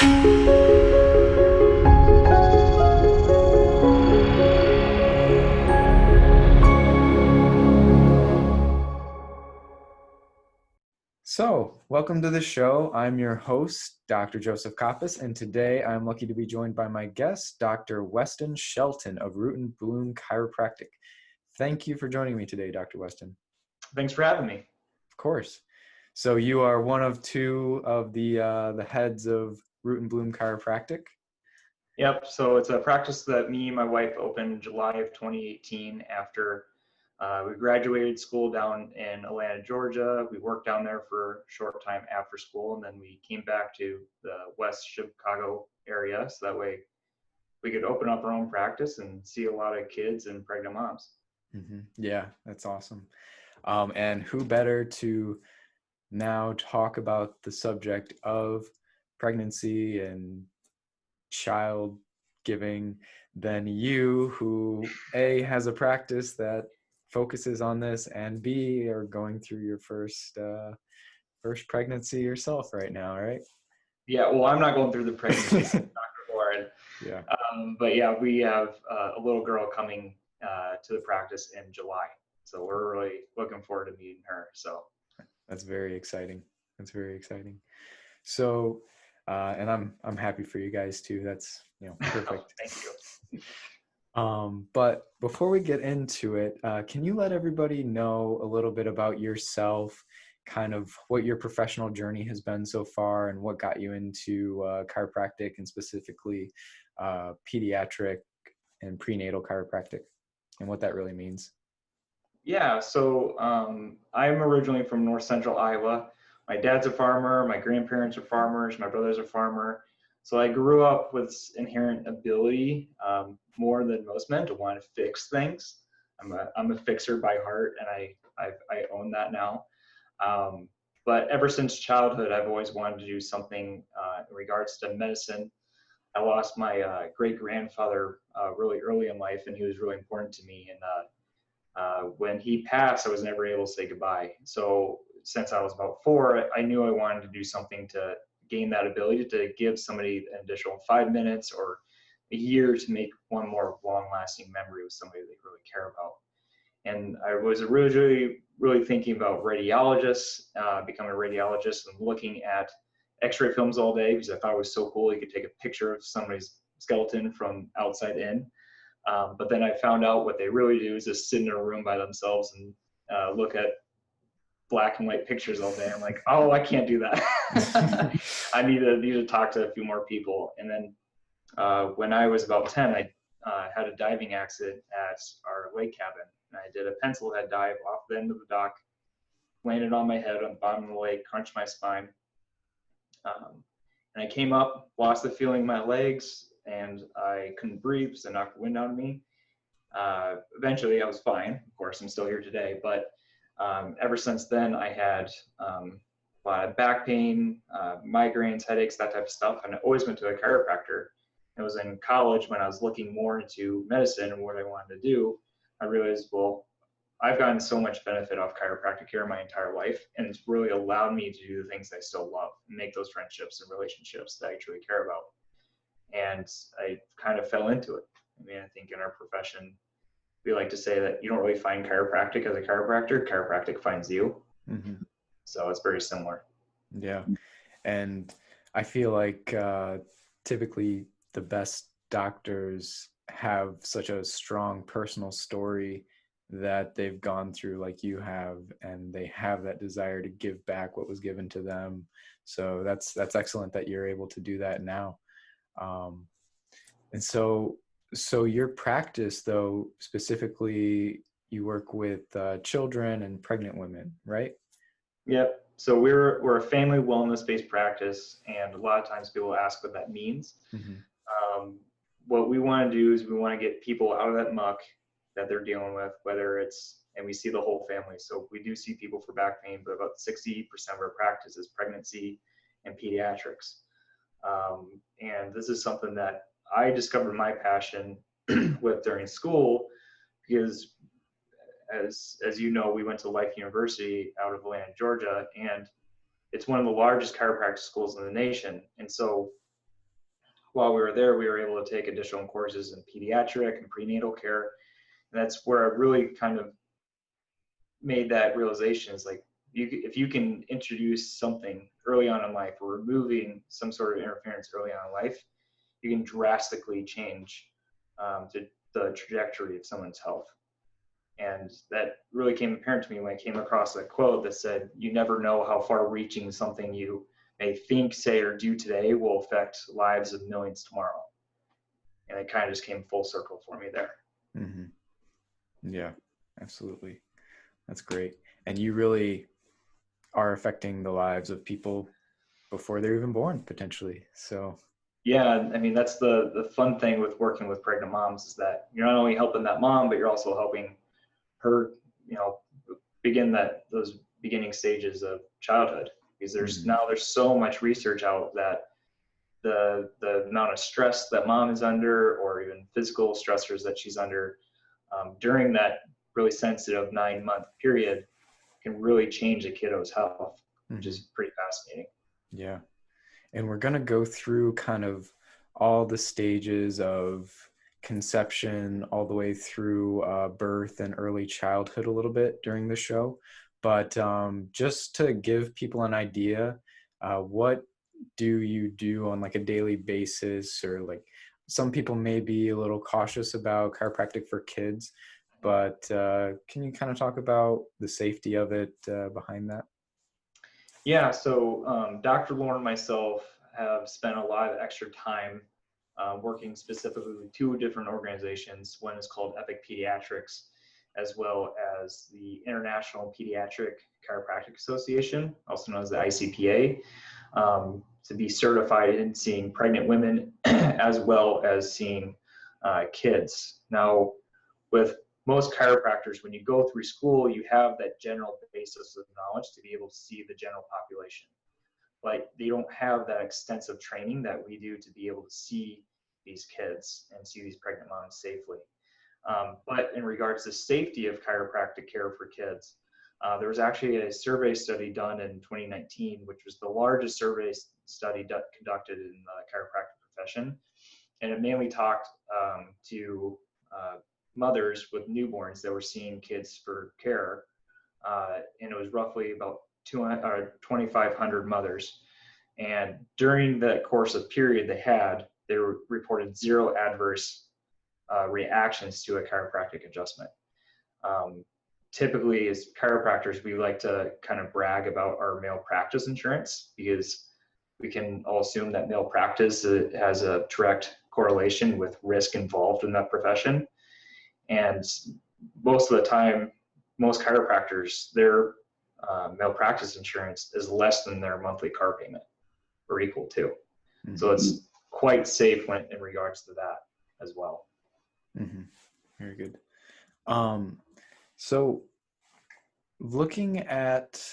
So, welcome to the show. I'm your host, Dr. Joseph Coppus, and today I'm lucky to be joined by my guest, Dr. Weston Shelton of Root and Bloom Chiropractic. Thank you for joining me today, Dr. Weston. Thanks for having me. Of course. So you are one of two of the heads of Root and Bloom Chiropractic. Yep. So it's a practice that me and my wife opened in July of 2018 after we graduated school down in Atlanta, Georgia. We worked down there for a short time after school, and then we came back to the West Chicago area so that way we could open up our own practice and see a lot of kids and pregnant moms. Mm-hmm. Yeah, that's awesome. And who better to now talk about the subject of pregnancy and child giving than you, who A, has a practice that focuses on this, and B, are going through your first pregnancy yourself right now, right? Yeah, well, I'm not going through the pregnancy, Dr. Warren. Yeah. But yeah, we have a little girl coming to the practice in July. So we're really looking forward to meeting her. So that's very exciting. That's very exciting. So, and I'm happy for you guys too. That's, perfect. Thank you. But before we get into it, can you let everybody know a little bit about yourself, kind of what your professional journey has been so far and what got you into chiropractic and specifically pediatric and prenatal chiropractic and what that really means? Yeah, so I'm originally from North Central Iowa. My dad's a farmer, my grandparents are farmers, my brother's a farmer. So I grew up with inherent ability, more than most men, to want to fix things. I'm a fixer by heart, and I own that now. But ever since childhood, I've always wanted to do something in regards to medicine. I lost my great-grandfather really early in life, and he was really important to me. And when he passed, I was never able to say goodbye. So since I was about 4, I knew I wanted to do something to gain that ability to give somebody an additional 5 minutes or a year to make one more long-lasting memory with somebody they really care about. And I was originally really thinking about radiologists, becoming a radiologist and looking at x-ray films all day because I thought it was so cool. You could take a picture of somebody's skeleton from outside in. But then I found out what they really do is just sit in a room by themselves and look at black and white pictures all day. I'm like, oh, I can't do that. I need to talk to a few more people. And then when I was about 10, I had a diving accident at our lake cabin. And I did a pencil head dive off the end of the dock, landed on my head on the bottom of the lake, crunched my spine. And I came up, lost the feeling in my legs, and I couldn't breathe, so it knocked the wind out of me. Eventually, I was fine. Of course, I'm still here today. But ever since then, I had a lot of back pain, migraines, headaches, that type of stuff. And I always went to a chiropractor. It was in college when I was looking more into medicine and what I wanted to do. I realized, well, I've gotten so much benefit off chiropractic care my entire life, and it's really allowed me to do the things I still love, and make those friendships and relationships that I truly care about. And I kind of fell into it. I mean, I think in our profession, we like to say that you don't really find chiropractic as a chiropractor, chiropractic finds you. Mm-hmm. So it's very similar. Yeah. And I feel like typically the best doctors have such a strong personal story that they've gone through like you have, and they have that desire to give back what was given to them. So that's excellent that you're able to do that now. And so your practice, though, specifically, you work with children and pregnant women, right? Yep. So we're a family wellness-based practice, and a lot of times people ask what that means. Mm-hmm. What we want to do is we want to get people out of that muck that they're dealing with, whether it's, and we see the whole family. So we do see people for back pain, but about 60% of our practice is pregnancy and pediatrics. And this is something that I discovered my passion with during school, because as you know, we went to Life University out of Atlanta, Georgia, and it's one of the largest chiropractic schools in the nation. And so while we were there, we were able to take additional courses in pediatric and prenatal care. And that's where I really kind of made that realization is like, if you can introduce something early on in life or removing some sort of interference early on in life, you can drastically change the trajectory of someone's health. And that really came apparent to me when I came across a quote that said, you never know how far reaching something you may think, say, or do today will affect lives of millions tomorrow. And it kind of just came full circle for me there. Mm-hmm. Yeah, absolutely. That's great. And you really are affecting the lives of people before they're even born, potentially. So yeah, I mean, that's the fun thing with working with pregnant moms is that you're not only helping that mom, but you're also helping her, begin those beginning stages of childhood, because there's so much research out that the amount of stress that mom is under, or even physical stressors that she's under during that really sensitive 9-month period can really change a kiddo's health, which is pretty fascinating. Yeah. And we're going to go through kind of all the stages of conception all the way through birth and early childhood a little bit during the show. But just to give people an idea, what do you do on like a daily basis? Or like some people may be a little cautious about chiropractic for kids, but can you kind of talk about the safety of it behind that? Yeah, so Dr. Lauren and myself have spent a lot of extra time working specifically with 2 different organizations. One is called Epic Pediatrics, as well as the International Pediatric Chiropractic Association, also known as the ICPA, to be certified in seeing pregnant women as well as seeing kids. Now, with most chiropractors, when you go through school, you have that general basis of knowledge to be able to see the general population. But they don't have that extensive training that we do to be able to see these kids and see these pregnant moms safely. But in regards to safety of chiropractic care for kids, there was actually a survey study done in 2019, which was the largest survey study conducted in the chiropractic profession. And it mainly talked to mothers with newborns that were seeing kids for care. And it was roughly about 2,500 mothers. And during the course of period they reported 0 adverse reactions to a chiropractic adjustment. Typically, as chiropractors, we like to kind of brag about our malpractice insurance, because we can all assume that malpractice has a direct correlation with risk involved in that profession. And most of the time, most chiropractors, their malpractice insurance is less than their monthly car payment, or equal to. Mm-hmm. So it's quite safe in regards to that as well. Mm-hmm. Very good. So looking at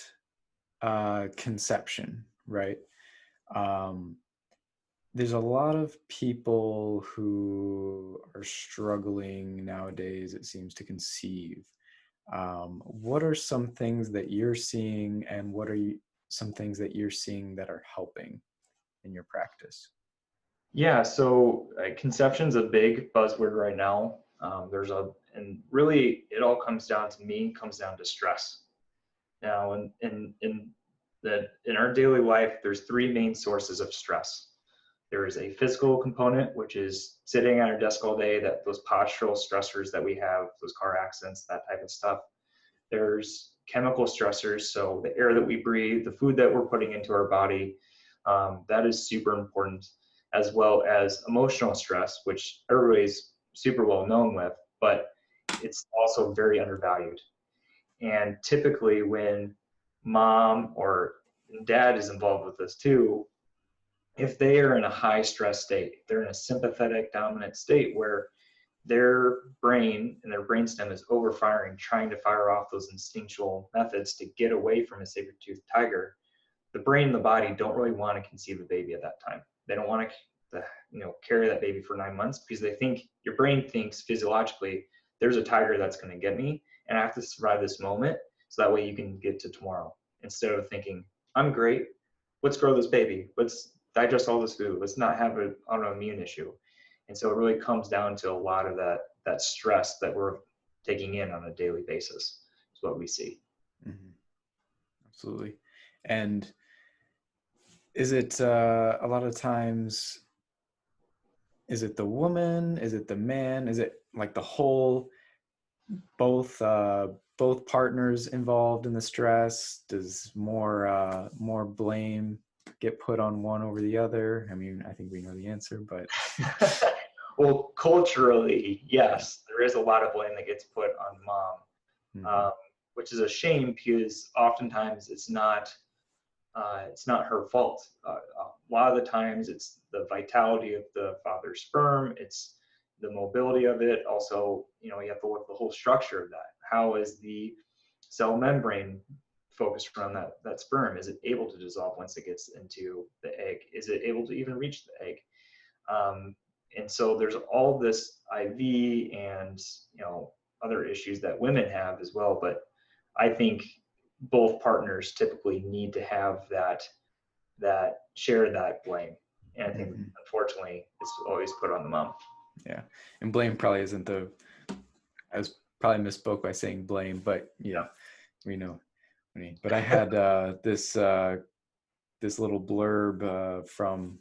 conception, right? There's a lot of people who are struggling nowadays, it seems, to conceive. What are some things that you're seeing, and what are some things that you're seeing that are helping in your practice? Yeah, so conception's a big buzzword right now. And really it all comes down to stress. Now, in our daily life, there's 3 main sources of stress. There is a physical component, which is sitting at our desk all day, those postural stressors that we have, those car accidents, that type of stuff. There's chemical stressors, so the air that we breathe, the food that we're putting into our body, that is super important, as well as emotional stress, which everybody's super well known with, but it's also very undervalued. And typically when mom or dad is involved with this too, if they are in a high stress state, they're in a sympathetic dominant state where their brain and their brainstem is overfiring, trying to fire off those instinctual methods to get away from a saber-toothed tiger, the brain and the body don't really want to conceive a baby at that time. They don't want to carry that baby for 9 months, because your brain thinks physiologically, there's a tiger that's going to get me, and I have to survive this moment so that way you can get to tomorrow. Instead of thinking, I'm great, let's grow this baby. Let's digest all this food. Let's not have an autoimmune issue. And so it really comes down to a lot of that stress that we're taking in on a daily basis is what we see. Mm-hmm. Absolutely. And is it a lot of times, is it the woman? Is it the man? Is it like the whole, both partners involved in the stress? Does more blame get put on one over the other? I mean, I think we know the answer, but Well, culturally, yes, there is a lot of blame that gets put on mom, mm-hmm. Which is a shame because oftentimes it's not her fault. A lot of the times it's the vitality of the father's sperm, it's the mobility of it. Also, you have to look at the whole structure of that. How is the cell membrane focused around that sperm? Is it able to dissolve once it gets into the egg? Is it able to even reach the egg? And so there's all this IV and other issues that women have as well. But I think both partners typically need to have that share that blame. And I think mm-hmm. unfortunately it's always put on the mom. Yeah, and blame probably isn't I was probably misspoke by saying blame, but yeah, we know. But I had this little blurb from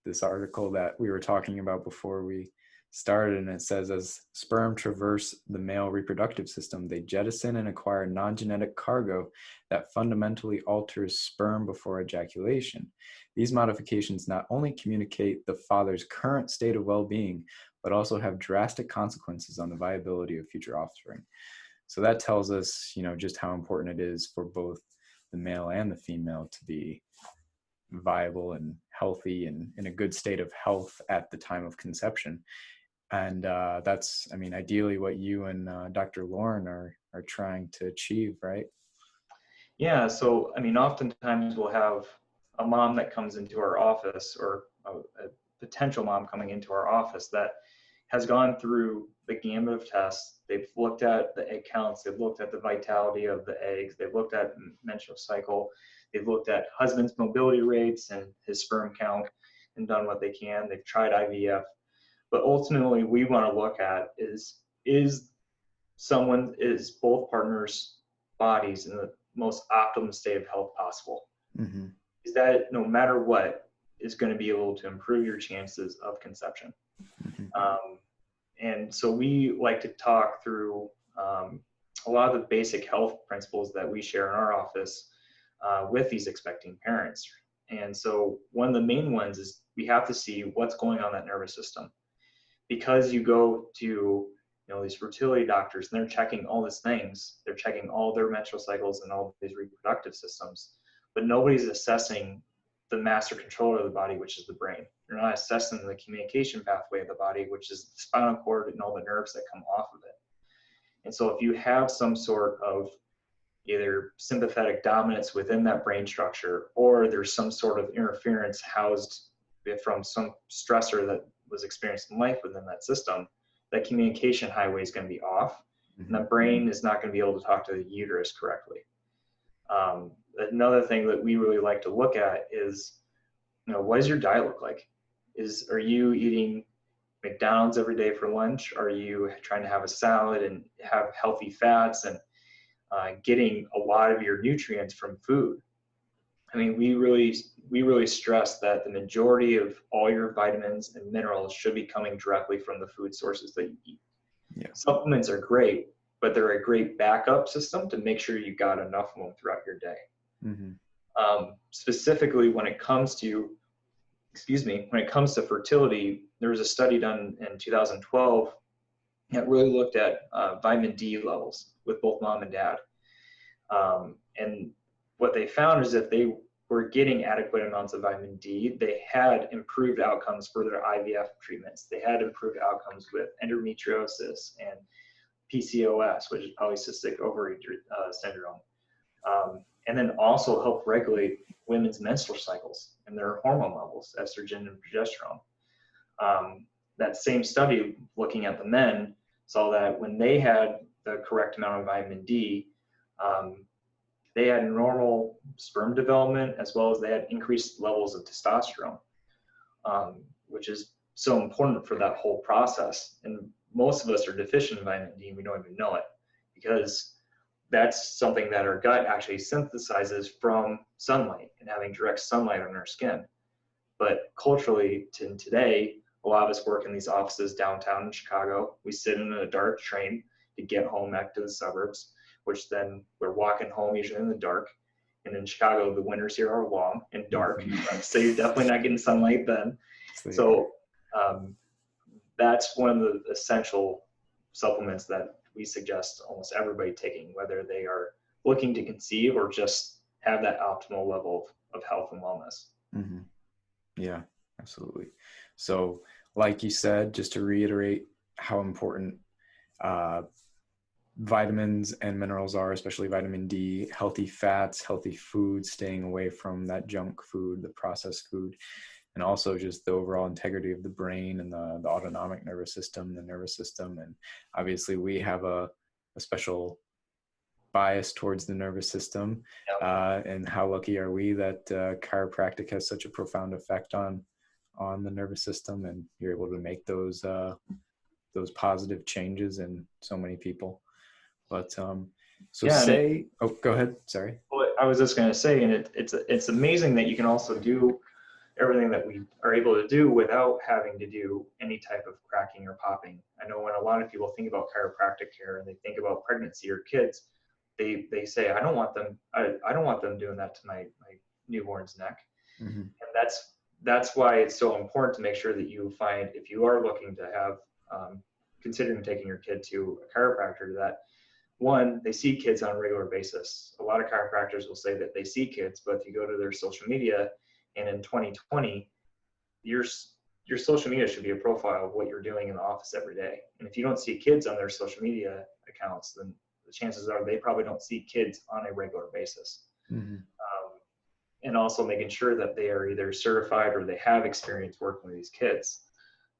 this article that we were talking about before we started, and it says, as sperm traverse the male reproductive system, they jettison and acquire non-genetic cargo that fundamentally alters sperm before ejaculation. These modifications not only communicate the father's current state of well-being, but also have drastic consequences on the viability of future offspring. So that tells us, just how important it is for both the male and the female to be viable and healthy and in a good state of health at the time of conception. And that's, ideally what you and Dr. Lauren are trying to achieve, right? Yeah. So, oftentimes we'll have a mom that comes into our office, or a potential mom coming into our office that has gone through the gamut of tests. They've looked at the egg counts. They've looked at the vitality of the eggs. They've looked at menstrual cycle. They've looked at husband's mobility rates and his sperm count and done what they can. They've tried IVF. But ultimately, we want to look at is both partners' bodies in the most optimum state of health possible? Mm-hmm. Is that no matter what is going to be able to improve your chances of conception? Mm-hmm. And so we like to talk through a lot of the basic health principles that we share in our office with these expecting parents. And so one of the main ones is we have to see what's going on in that nervous system. Because you go to these fertility doctors and they're checking all these things, they're checking all their menstrual cycles and all these reproductive systems, but nobody's assessing the master controller of the body, which is the brain. You're not assessing the communication pathway of the body, which is the spinal cord and all the nerves that come off of it. And so if you have some sort of either sympathetic dominance within that brain structure, or there's some sort of interference housed from some stressor that was experienced in life within that system, that communication highway is going to be off, and the brain is not going to be able to talk to the uterus correctly. Another thing that we really like to look at is, what does your diet look like? Are you eating McDonald's every day for lunch? Are you trying to have a salad and have healthy fats and getting a lot of your nutrients from food? We really stress that the majority of all your vitamins and minerals should be coming directly from the food sources that you eat. Yeah. Supplements are great, but they're a great backup system to make sure you got enough of them throughout your day. Mm-hmm. Specifically, when it comes to fertility, there was a study done in 2012 that really looked at vitamin D levels with both mom and dad. And what they found is that they were getting adequate amounts of vitamin D. They had improved outcomes for their IVF treatments. They had improved outcomes with endometriosis and PCOS, which is polycystic ovary syndrome. And then also help regulate women's menstrual cycles and their hormone levels, estrogen and progesterone. That same study looking at the men saw that when they had the correct amount of vitamin D, they had normal sperm development, as well as they had increased levels of testosterone. which is so important for that whole process. And most of us are deficient in vitamin D and we don't even know it, because that's something that our gut actually synthesizes from sunlight and having direct sunlight on our skin. But culturally, today, a lot of us work in these offices downtown in Chicago. We sit in a dark train to get home back to the suburbs, which then we're walking home usually in the dark. And in Chicago, the winters here are long and dark, so you're definitely not getting sunlight then. So that's one of the essential supplements that we suggest almost everybody taking, whether they are looking to conceive or just have that optimal level of health and wellness. Mm-hmm. Yeah, absolutely. So like you said, just to reiterate how important vitamins and minerals are, especially vitamin D, healthy fats, healthy foods, staying away from that junk food, the processed food, and also just the overall integrity of the brain and the autonomic nervous system, the nervous system. And obviously we have a special bias towards the nervous system. And how lucky are we that chiropractic has such a profound effect on the nervous system, and you're able to make those positive changes in so many people. But go ahead. Sorry. Well, I was just going to say, and it's amazing that you can also do everything that we are able to do without having to do any type of cracking or popping. I know when a lot of people think about chiropractic care and they think about pregnancy or kids, they say, I don't want them doing that to my newborn's neck. Mm-hmm. And that's why it's so important to make sure that you find, if you are looking to have, considering taking your kid to a chiropractor, that one, they see kids on a regular basis. A lot of chiropractors will say that they see kids, but if you go to their social media, and in 2020, your social media should be a profile of what you're doing in the office every day. And if you don't see kids on their social media accounts, then the chances are they probably don't see kids on a regular basis. Mm-hmm. And also making sure that they are either certified or they have experience working with these kids.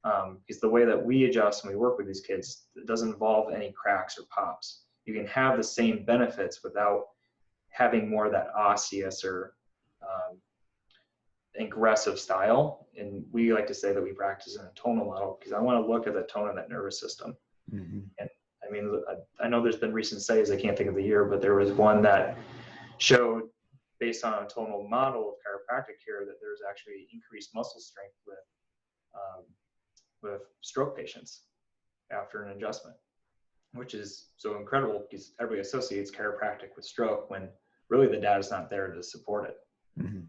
Because the way that we adjust when we work with these kids, it doesn't involve any cracks or pops. You can have the same benefits without having more of that osseous or aggressive style. And we like to say that we practice in a tonal model because I want to look at the tone of that nervous system. Mm-hmm. And I mean, I know there's been recent studies, I can't think of the year, but there was one that showed, based on a tonal model of chiropractic care, that there's actually increased muscle strength with stroke patients after an adjustment, which is so incredible because everybody associates chiropractic with stroke when really the data is not there to support it. Mm-hmm.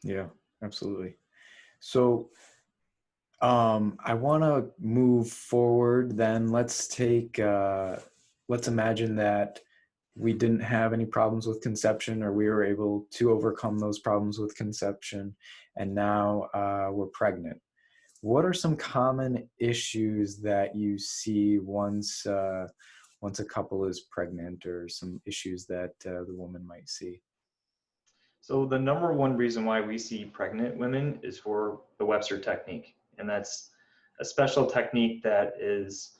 Yeah, absolutely. So I want to move forward then. Let's imagine that we didn't have any problems with conception, or we were able to overcome those problems with conception, and now we're pregnant. What are some common issues that you see once a couple is pregnant, or some issues that the woman might see? So the number one reason why we see pregnant women is for the Webster technique. And that's a special technique that is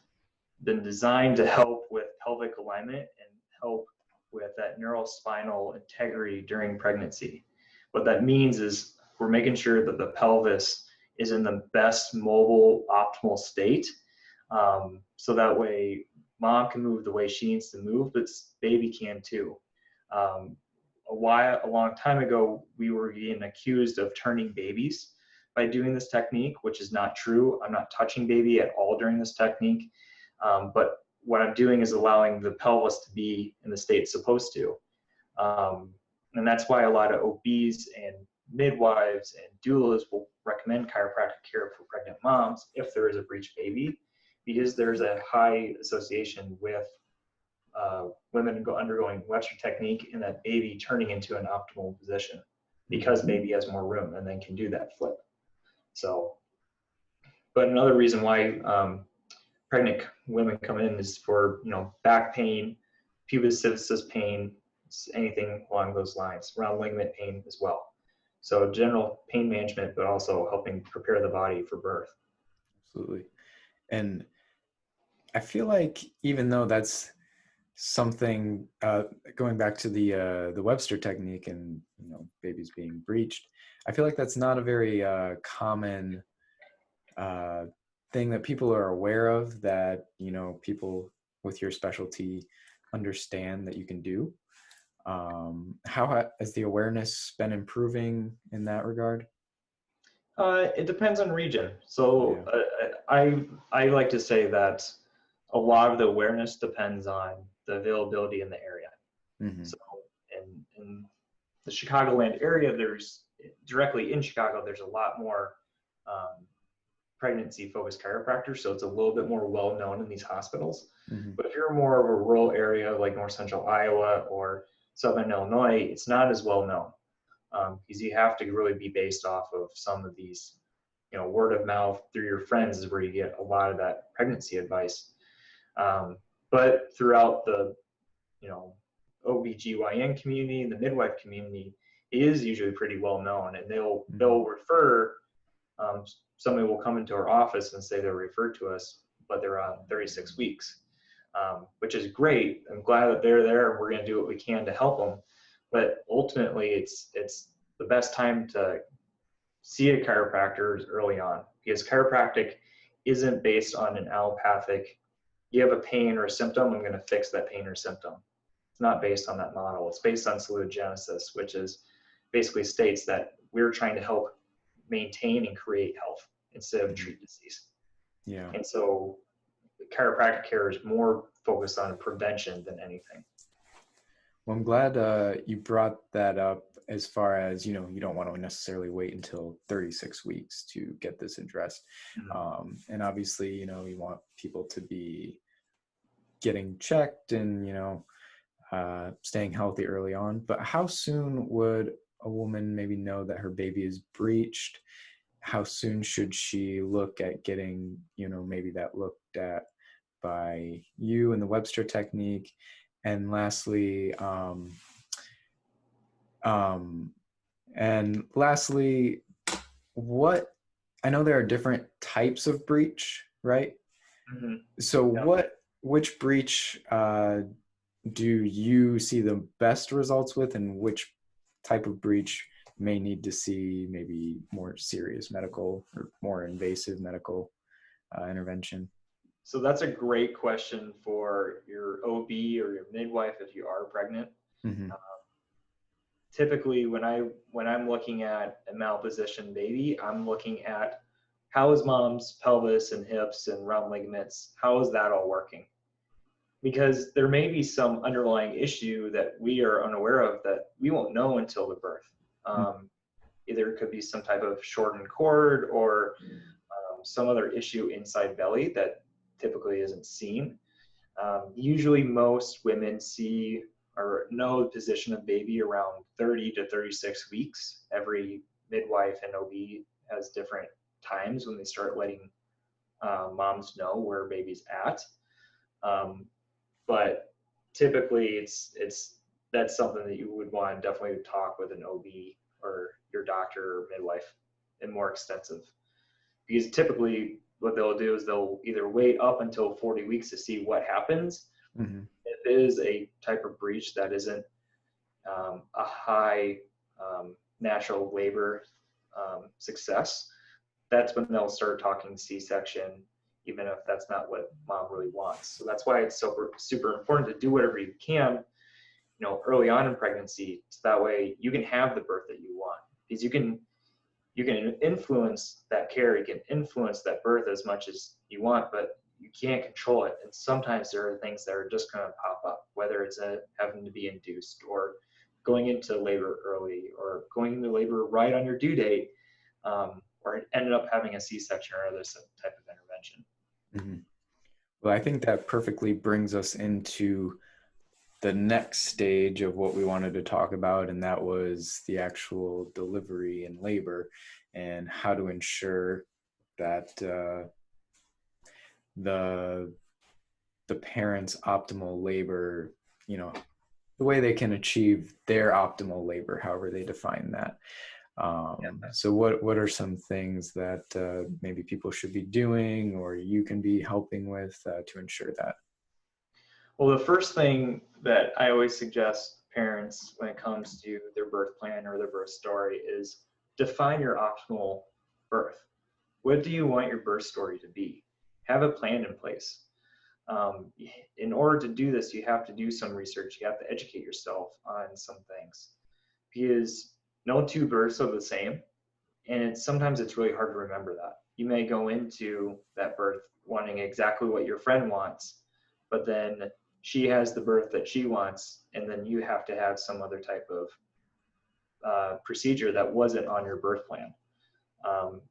been designed to help with pelvic alignment and help with that neurospinal integrity during pregnancy. What that means is we're making sure that the pelvis is in the best mobile, optimal state. So that way mom can move the way she needs to move, but baby can too. A long time ago, we were being accused of turning babies by doing this technique, which is not true. I'm not touching baby at all during this technique. But what I'm doing is allowing the pelvis to be in the state it's supposed to. And that's why a lot of OBs and midwives and doulas will recommend chiropractic care for pregnant moms if there is a breech baby, because there's a high association with women undergoing Webster technique and that baby turning into an optimal position, because baby has more room and then can do that flip. So, but another reason why pregnant women come in is for, back pain, pubis symphysis pain, anything along those lines, around ligament pain as well. So general pain management, but also helping prepare the body for birth. Absolutely. And I feel like even though that's something, going back to the Webster technique and babies being breached, I feel like that's not a very common thing that people are aware of, that, you know, people with your specialty understand that you can do. How has the awareness been improving in that regard? It depends on region. So Yeah. I like to say that a lot of the awareness depends on the availability in the area. Hmm. So in the Chicagoland area, there's directly in Chicago, there's a lot more um, pregnancy focused chiropractors. So it's a little bit more well known in these hospitals. Hmm. But if you're more of a rural area like north central Iowa or southern Illinois, it's not as well known, because you have to really be based off of some of these, you know, word of mouth through your friends is where you get a lot of that pregnancy advice. Um, but throughout the, you know, OBGYN community and the midwife community, it is usually pretty well known, and they'll refer. Um, Somebody will come into our office and say they're referred to us, but they're on 36 weeks, which is great. I'm glad that they're there, and we're going to do what we can to help them. But ultimately, it's the best time to see a chiropractor early on, because chiropractic isn't based on an allopathic, you have a pain or a symptom, I'm going to fix that pain or symptom. It's not based on that model. It's based on salutogenesis, which is basically states that we're trying to help maintain and create health instead of treat disease. Yeah. And so chiropractic care is more focused on prevention than anything. Well, I'm glad you brought that up, as far as, you know, you don't want to necessarily wait until 36 weeks to get this addressed. And obviously, you know, you want people to be getting checked and, you know, staying healthy early on. But how soon would a woman maybe know that her baby is breached? How soon should she look at getting, you know, maybe that looked at by you and the Webster technique? And lastly, um, what, I know there are different types of breach, right? Mm-hmm. So Yep. which breach do you see the best results with, and which type of breach may need to see maybe more serious medical or more invasive medical intervention? So that's a great question for your OB or your midwife if you are pregnant. Mm-hmm. Typically, when I'm looking at a malpositioned baby, I'm looking at how is mom's pelvis and hips and round ligaments, how is that all working? Because there may be some underlying issue that we are unaware of that we won't know until the birth. Either it could be some type of shortened cord or some other issue inside belly that typically isn't seen. Usually most women see or know the position of baby around 30 to 36 weeks. Every midwife and OB has different times when they start letting moms know where baby's at. But typically it's that's something that you would want to definitely talk with an OB or your doctor or midwife and more extensive, because typically what they'll do is they'll either wait up until 40 weeks to see what happens. Mm-hmm. If it is a type of breach that isn't a high natural labor success, that's when they'll start talking C-section, even if that's not what mom really wants. So that's why it's super important to do whatever you can, you know, early on in pregnancy, so that way you can have the birth that you want, because you can influence that care, you can influence that birth as much as you want, but you can't control it. And sometimes there are things that are just going to pop up, whether it's having to be induced or going into labor early or going into labor right on your due date, or ended up having a C-section or other type of intervention. Mm-hmm. Well, I think that perfectly brings us into the next stage of what we wanted to talk about, and that was the actual delivery and labor, and how to ensure that the parents' optimal labor, you know, the way they can achieve their optimal labor, however they define that. So what are some things that maybe people should be doing, or you can be helping with to ensure that? Well, the first thing that I always suggest parents when it comes to their birth plan or their birth story is define your optimal birth. What do you want your birth story to be? Have a plan in place. In order to do this, you have to do some research. You have to educate yourself on some things, because no two births are the same. And sometimes it's really hard to remember that. You may go into that birth wanting exactly what your friend wants, but then she has the birth that she wants, and then you have to have some other type of procedure that wasn't on your birth plan.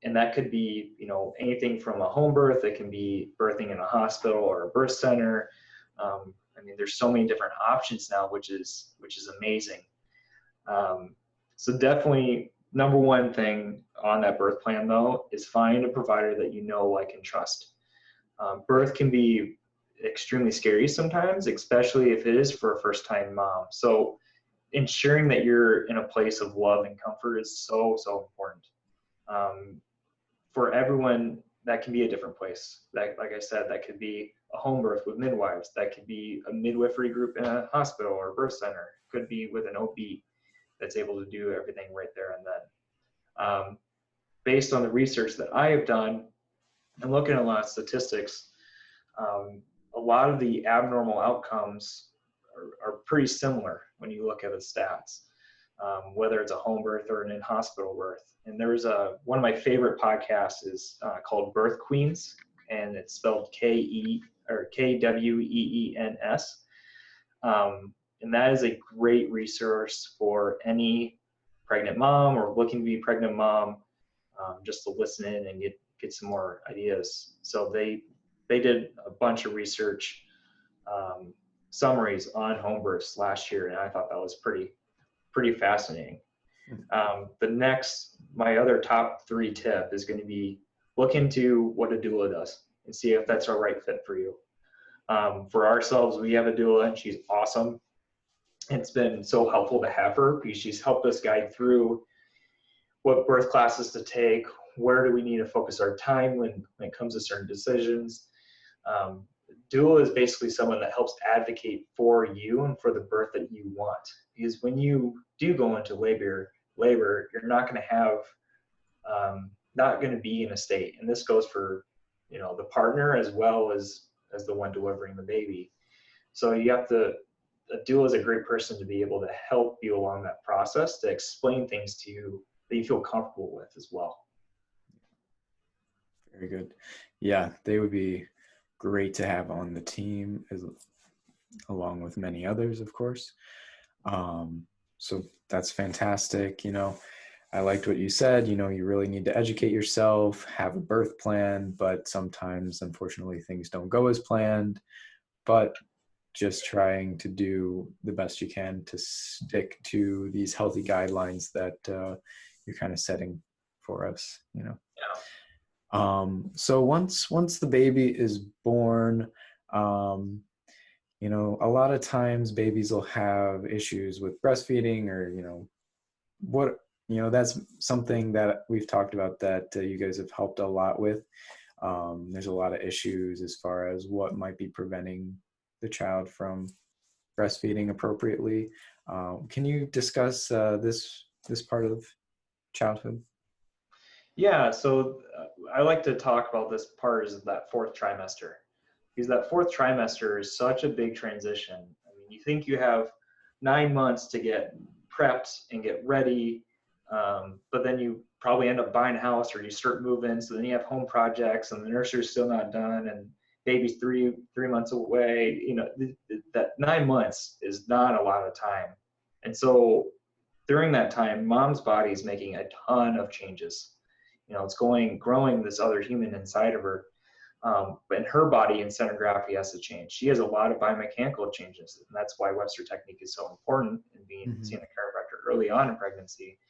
And that could be, anything from a home birth. It can be birthing in a hospital or a birth center. I mean, there's so many different options now, which is amazing. So definitely, number one thing on that birth plan, though, is find a provider that you know, like, and trust. Birth can be extremely scary sometimes, especially if it is for a first-time mom. So ensuring that you're in a place of love and comfort is so, so important. For everyone, that can be a different place. Like I said, that could be a home birth with midwives. That could be a midwifery group in a hospital or a birth center. It could be with an OB that's able to do everything right there and then. Based on the research that I have done and looking at a lot of statistics, a lot of the abnormal outcomes are pretty similar when you look at the stats, whether it's a home birth or an in-hospital birth. And there's one of my favorite podcasts is called Birth Queens, and it's spelled KWEENS. And that is a great resource for any pregnant mom or looking to be a pregnant mom, just to listen in and get some more ideas. So they did a bunch of research summaries on home births last year, and I thought that was pretty fascinating. My other top 3 tip is going to be look into what a doula does and see if that's a right fit for you. For ourselves, we have a doula, and she's awesome. It's been so helpful to have her because she's helped us guide through what birth classes to take, where do we need to focus our time when it comes to certain decisions. Doula is basically someone that helps advocate for you and for the birth that you want. Because when you do go into labor, you're not going to have, not going to be in a state. And this goes for, the partner as well as the one delivering the baby. So a doula is a great person to be able to help you along that process, to explain things to you that you feel comfortable with as well. Very good. Yeah, they would be great to have on the team, along with many others, of course. So that's fantastic. I liked what you said. You really need to educate yourself, have a birth plan, but sometimes, unfortunately, things don't go as planned. But just trying to do the best you can to stick to these healthy guidelines that you're kind of setting for us. Yeah. So once the baby is born, a lot of times babies will have issues with breastfeeding, or that's something that we've talked about that you guys have helped a lot with. There's a lot of issues as far as what might be preventing the child from breastfeeding appropriately. Can you discuss this part of childhood? Yeah, so I like to talk about this part is that 4th trimester, because that 4th trimester is such a big transition. I mean, you think you have 9 months to get prepped and get ready, but then you probably end up buying a house or you start moving. So then you have home projects and the nursery's still not done and baby's three months away. That 9 months is not a lot of time. And so during that time, mom's body is making a ton of changes. It's growing this other human inside of her. And her body and center of gravity has to change. She has a lot of biomechanical changes, and that's why Webster technique is so important in seeing a chiropractor early on in pregnancy.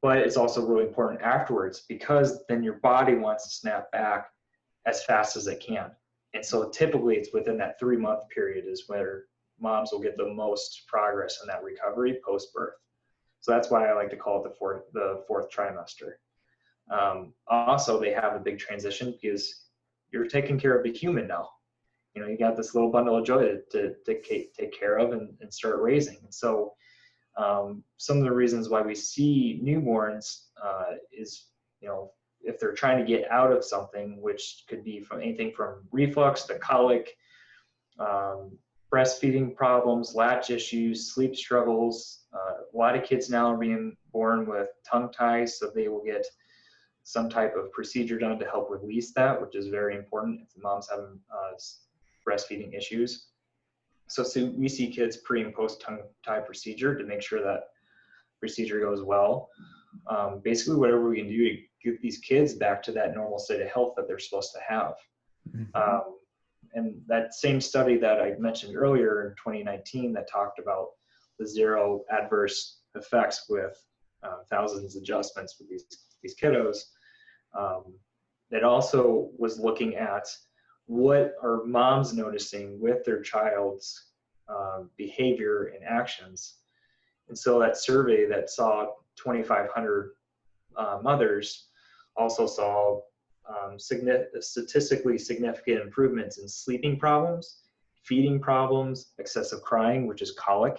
But it's also really important afterwards, because then your body wants to snap back as fast as it can. And so typically it's within that 3-month period is where moms will get the most progress in that recovery post-birth. So that's why I like to call it the fourth trimester. Also, they have a big transition because you're taking care of a human now. You got this little bundle of joy to take care of and start raising. And so some of the reasons why we see newborns is, if they're trying to get out of something, which could be from anything from reflux to colic, breastfeeding problems, latch issues, sleep struggles. A lot of kids now are being born with tongue ties, so they will get some type of procedure done to help release that, which is very important if the mom's having breastfeeding issues. So we see kids pre and post tongue tie procedure to make sure that procedure goes well. Basically, whatever we can do to get these kids back to that normal state of health that they're supposed to have. Mm-hmm. And that same study that I mentioned earlier in 2019 that talked about the 0 adverse effects with thousands of adjustments with these kiddos, that also was looking at what are moms noticing with their child's behavior and actions. And so that survey that saw 2,500 mothers also saw statistically significant improvements in sleeping problems, feeding problems, excessive crying, which is colic,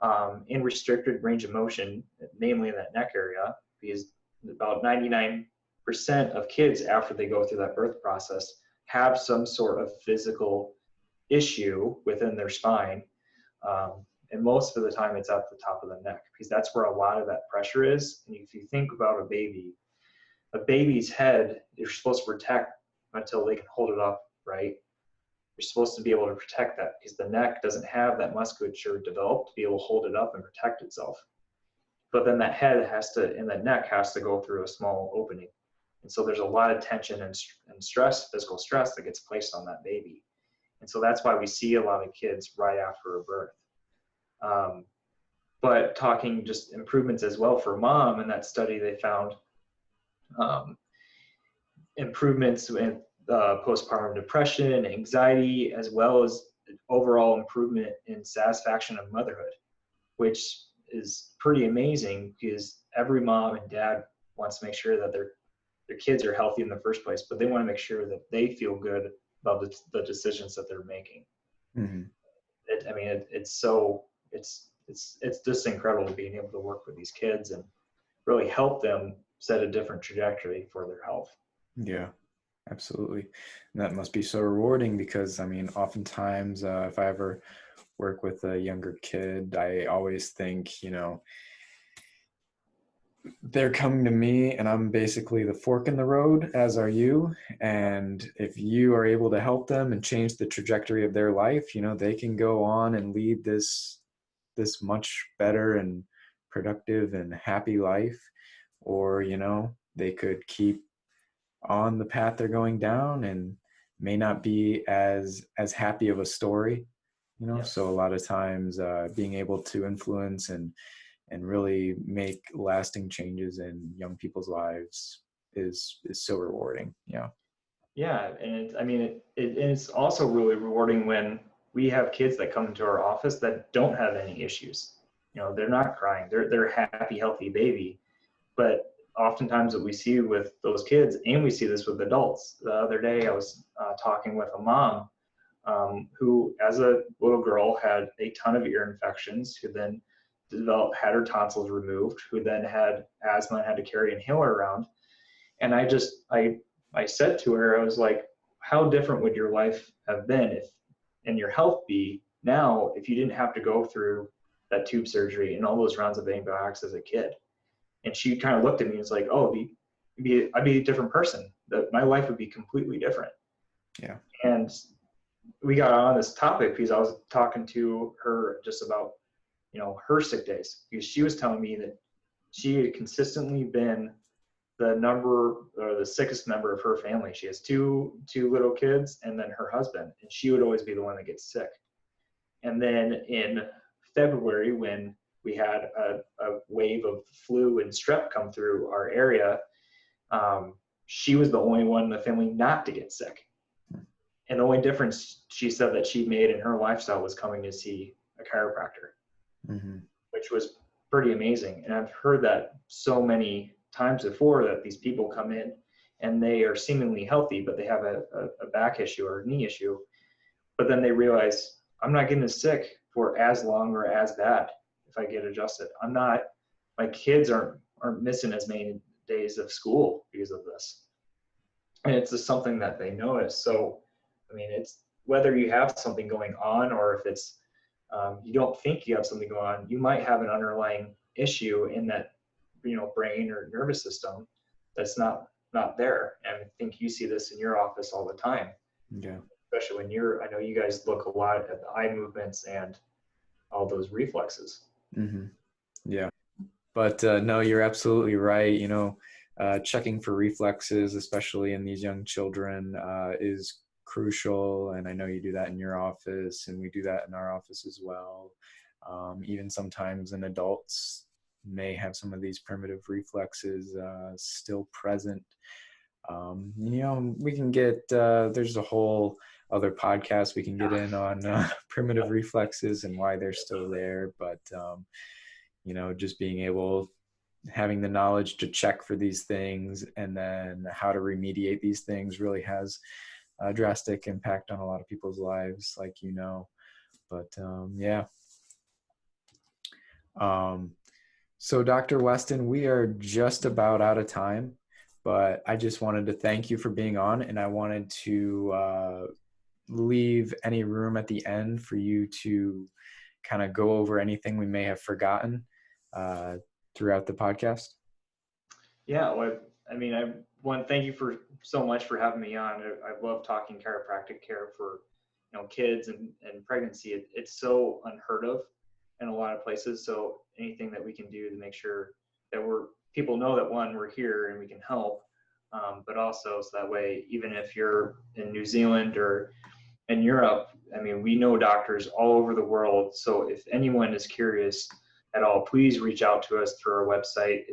and restricted range of motion, mainly in that neck area, because about 99% of kids after they go through that birth process have some sort of physical issue within their spine. And most of the time it's at the top of the neck, because that's where a lot of that pressure is. And if you think about a baby's head, you're supposed to protect until they can hold it up, right? You're supposed to be able to protect that because the neck doesn't have that musculature developed to be able to hold it up and protect itself. But then that head and that neck has to go through a small opening. And so there's a lot of tension and stress, physical stress that gets placed on that baby. And so that's why we see a lot of kids right after a birth. But talking just improvements as well for mom, in that study they found improvements in postpartum depression, anxiety, as well as overall improvement in satisfaction of motherhood, which is pretty amazing because every mom and dad wants to make sure that their kids are healthy in the first place, but they want to make sure that they feel good about the decisions that they're making. Mm-hmm. It's just incredible being able to work with these kids and really help them set a different trajectory for their health. Yeah, absolutely. And that must be so rewarding because, oftentimes if I ever work with a younger kid, I always think, they're coming to me and I'm basically the fork in the road, as are you. And if you are able to help them and change the trajectory of their life, they can go on and lead this much better and productive and happy life. Or, they could keep on the path they're going down and may not be as happy of a story, Yes. So a lot of times being able to influence and really make lasting changes in young people's lives is so rewarding. Yeah. Yeah. And it's also really rewarding when we have kids that come into our office that don't have any issues. They're not crying. They're a happy, healthy baby. But oftentimes what we see with those kids, and we see this with adults. The other day I was talking with a mom who, as a little girl, had a ton of ear infections, who then had her tonsils removed, who then had asthma and had to carry an inhaler around. And I said to her, I was like, how different would your life have been and your health be now if you didn't have to go through that tube surgery and all those rounds of antibiotics as a kid? And she kind of looked at me and was like, oh, I'd be a different person. My life would be completely different. Yeah. And we got on this topic because I was talking to her just about, her sick days, because she was telling me that she had consistently been the sickest member of her family. She has two little kids and then her husband, and she would always be the one that gets sick. And then in February, when we had a wave of flu and strep come through our area, she was the only one in the family not to get sick. And the only difference she said that she made in her lifestyle was coming to see a chiropractor, mm-hmm. which was pretty amazing. And I've heard that so many times before, that these people come in and they are seemingly healthy, but they have a back issue or a knee issue. But then they realize, I'm not getting as sick for as long or as bad if if I get adjusted. My kids aren't missing as many days of school because of this. And it's just something that they notice. So, I mean, it's whether you have something going on or if it's, you don't think you have something going on, you might have an underlying issue in that, brain or nervous system that's not there. And I think you see this in your office all the time. Yeah. Especially when I know you guys look a lot at the eye movements and all those reflexes. Mm-hmm. Yeah. But no, you're absolutely right. Checking for reflexes, especially in these young children, is crucial. And I know you do that in your office, and we do that in our office as well. Even sometimes in adults may have some of these primitive reflexes still present. We can get, there's a whole other podcast we can get in on primitive reflexes and why they're still there. But, just being able, having the knowledge to check for these things and then how to remediate these things really has a drastic impact on a lot of people's lives, like, but yeah. So Dr. Weston, we are just about out of time, but I just wanted to thank you for being on, and I wanted to leave any room at the end for you to kind of go over anything we may have forgotten throughout the podcast. Yeah, well, I want to thank you so much for having me on. I love talking chiropractic care for kids and pregnancy. It's so unheard of in a lot of places. So anything that we can do to make sure that people know that, one, we're here and we can help, but also so that way, even if you're in New Zealand or in Europe, we know doctors all over the world. So if anyone is curious at all, please reach out to us through our website.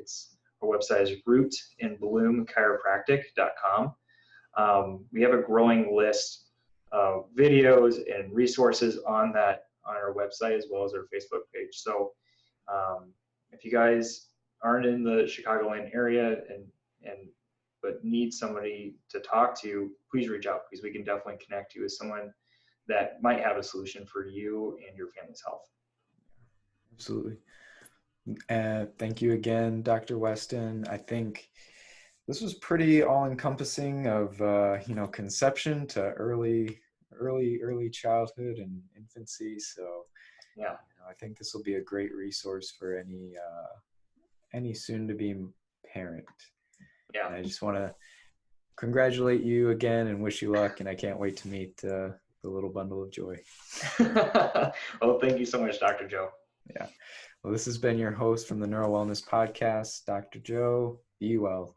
Our website is rootandbloomchiropractic.com. We have a growing list of videos and resources on our website, as well as our Facebook page. So if you guys aren't in the Chicagoland area but need somebody to talk to, please reach out, because we can definitely connect you with someone that might have a solution for you and your family's health. Absolutely. Thank you again, Dr. Weston. I think this was pretty all-encompassing of conception to early childhood and infancy. So yeah, I think this will be a great resource for any soon-to-be parent. Yeah. And I just want to congratulate you again and wish you luck. And I can't wait to meet the little bundle of joy. Well, thank you so much, Dr. Joe. Yeah. Well, this has been your host from the Neuro Wellness Podcast, Dr. Joe. Be well.